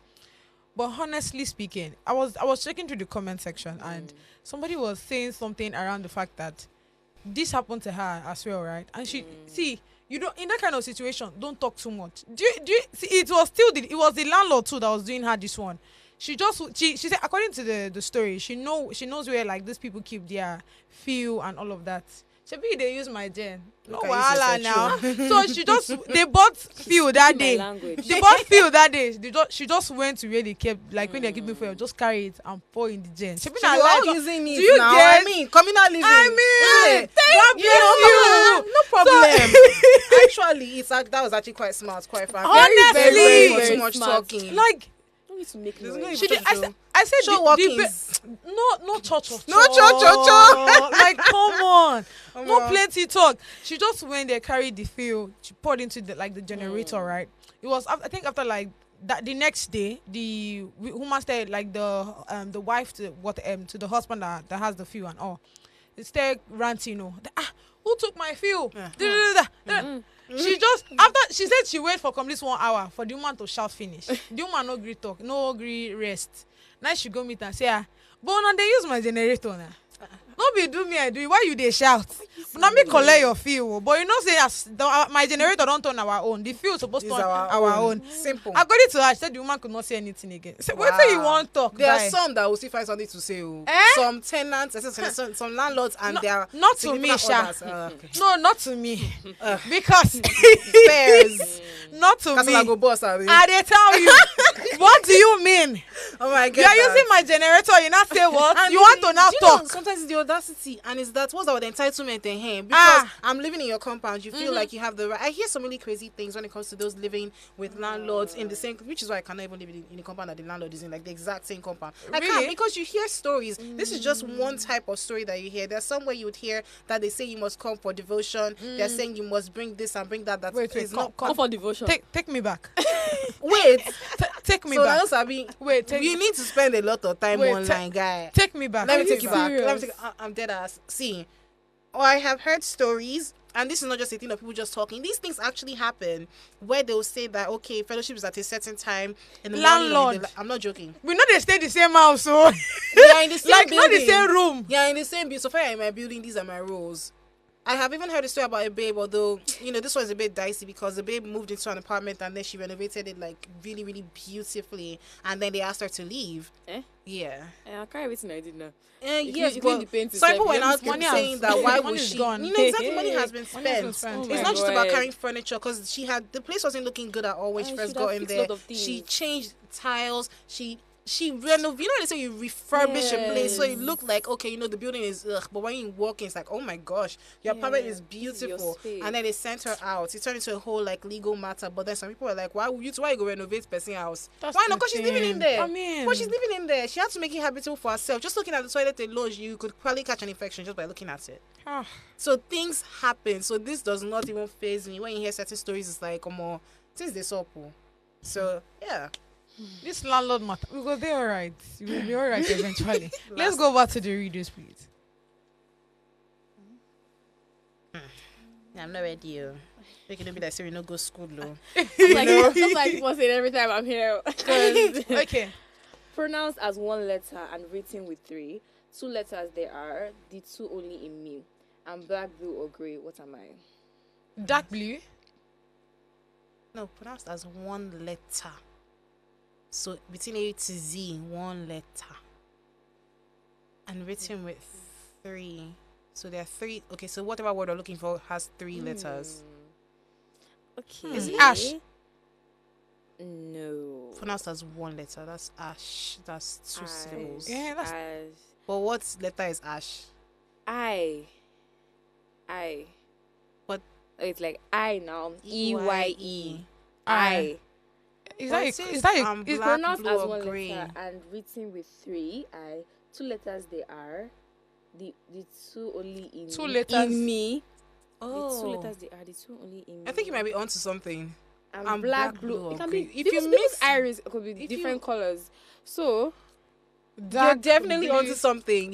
But honestly speaking, I was checking through the comment section and somebody was saying something around the fact that this happened to her as well, right? And she you don't, in that kind of situation, don't talk too much. Do you see? It was the landlord too that was doing her this one. She said, according to the story, she knows where like these people keep their fuel and all of that. Maybe they use my gen. No wahala now. So they bought fuel that day. They bought fuel that day. She just went to where they kept, like when they're keeping fuel, just carry it and pour in the gen. We're all using it now. I mean, communal living. Thank you. No problem. Actually, that was actually quite smart, quite fun. Honestly, very too much talking. Like, to make I said show walkings. No church. Like, come on. No plenty talk. She just went there, carried the fuel, she poured into the generator, right? It was, I think, after like that, the next day, the woman said, like the wife to the husband that has the fuel and all. They started ranting, who took my fuel? She just, after she said she waited for complete 1 hour for the woman to shout finish. The woman no agree talk, no agree rest. Now she go meet and say, but now they use my generator now. Don't be do me, I do. Why you they shout? Now me collect your fee, but you know say my generator don't turn our own. The fee is supposed to turn our own. Simple. According to her, she said the woman could not say anything again. So what do you want to talk? There are some that will still find something to say. Some tenants, some landlords, and they are not to me, Sha. Okay. No, not to me. Because Fairs. Not to me. Go boss, I they tell you. What do you mean? Oh my God. You are using my generator. You not say what? You want to now talk? Sometimes it's the audacity, and it's that what's our entitlement in him? Because I'm living in your compound, you feel like you have the right. I hear so many crazy things when it comes to those living with landlords in the same, which is why I cannot even live in the compound that the landlord is in, like the exact same compound. I can't, because you hear stories. This is just one type of story that you hear. There's somewhere you would hear that they say you must come for devotion. They're saying you must bring this and bring that. That is not come for devotion. Take me back. Wait, take me back. So wait, you need to spend a lot of time online, guy. Take me back. Let me take you back. I'm dead ass. See, I have heard stories, and this is not just a thing of people just talking. These things actually happen where they'll say that, okay, fellowship is at a certain time in the landlord. I'm not joking. We know they stay in the same house, so yeah, in the same like building. not the same room. Yeah, in the same building. So far in my building, these are my rules. I have even heard a story about a babe, although, this was a bit dicey because the babe moved into an apartment and then she renovated it like really, really beautifully, and then they asked her to leave. Yeah. I can't everything I did now. Yes, but some people went out saying that why was she? Gone. Exactly, money has been spent. It's not just about carrying furniture, because the place wasn't looking good at all when she first got in there. She changed tiles. She renovated. They say you refurbish a place so it looked like, okay, the building is but when you walk in, it's like, oh my gosh, your apartment is beautiful. And then they sent her out. It turned into a whole like legal matter. But then some people were like, why you go renovate person house? Why not? Because she's living in there. She's living in there. She had to make it habitable for herself. Just looking at the toilet alone, you could probably catch an infection just by looking at it. So things happen. So this does not even faze me. When you hear certain stories, it's like, things they saw. So yeah. This landlord matter. We will be alright. You will be alright eventually. Let's go back to the readers, please. I'm not ready. We can be like, say we no go school, though. I'm like people say every time I'm here. Okay. Pronounced as one letter and written with 3. 2 letters there are. The 2 only in me. I'm black, blue, or grey. What am I? Dark blue. No, pronounced as one letter. So between A to Z, one letter. And written with 3. So there are 3. Okay, so whatever word we're looking for has 3 letters. Okay. Is it ash? No. Pronounced as one letter. That's ash. That's 2 syllables. Yeah, that's Ash. But what letter is ash? I. What? It's like I now. EYE. I. Is that black, pronounced blue, as or one grey? letter and written with 3. 2 letters they are. The 2 only in 2 letters in me. Oh. The 2 letters they are. The 2 only in me. I think you might be onto something. I'm black, blue. or It can grey. be. If you People's mix, iris could be different colors. So you're definitely onto something.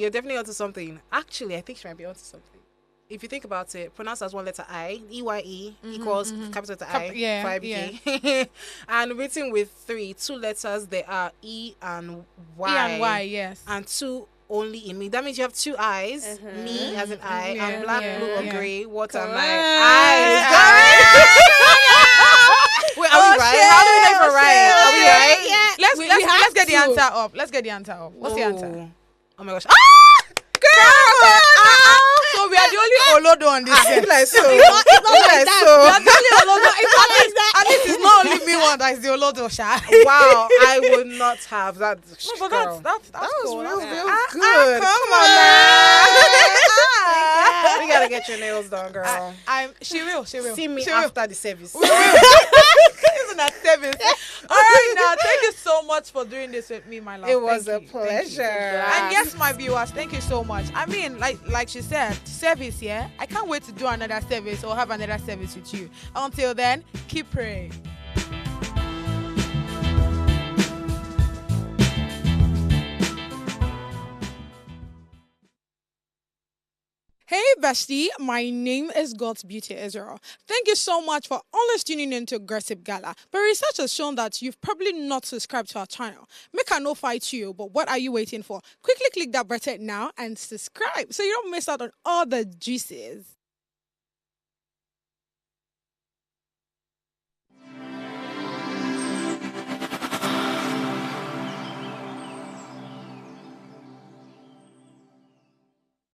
Actually, I think she might be onto something. If you think about it, pronounced as one letter I, EYE equals capital letter I, yeah, for IBK. And written with 3, 2 letters, they are E and Y. E and Y, yes. And 2 only in me. That means you have 2 eyes. Me as an I, and black, blue, or grey. What am I? Eyes. Wait, are we right? How do we know if we're right? Are we right? Yeah. Let's get the answer up. What's the answer? Oh my gosh. Girl! So we are the only Olodo on this set. Like so. We are the only Olodo. At least it's not only me one that is the Olodo, Sha. Wow, I would not have that. No, but that's that was cool. real That's good. come on now. We gotta get your nails done, girl. She will. See me She after the service. Isn't that service? All right, now thank you so much for doing this with me, my love. It was Thank a you. pleasure. And yes, my viewers, thank you so much. I mean, like she said, service, yeah. I can't wait to do another service or have another service with you. Until then, keep praying. Hey bestie, my name is God's Beauty Israel. Thank you so much for always tuning in to Gossip Gala. But research has shown that you've probably not subscribed to our channel. Make a no fight you, but what are you waiting for? Quickly click that button now and subscribe so you don't miss out on all the juices.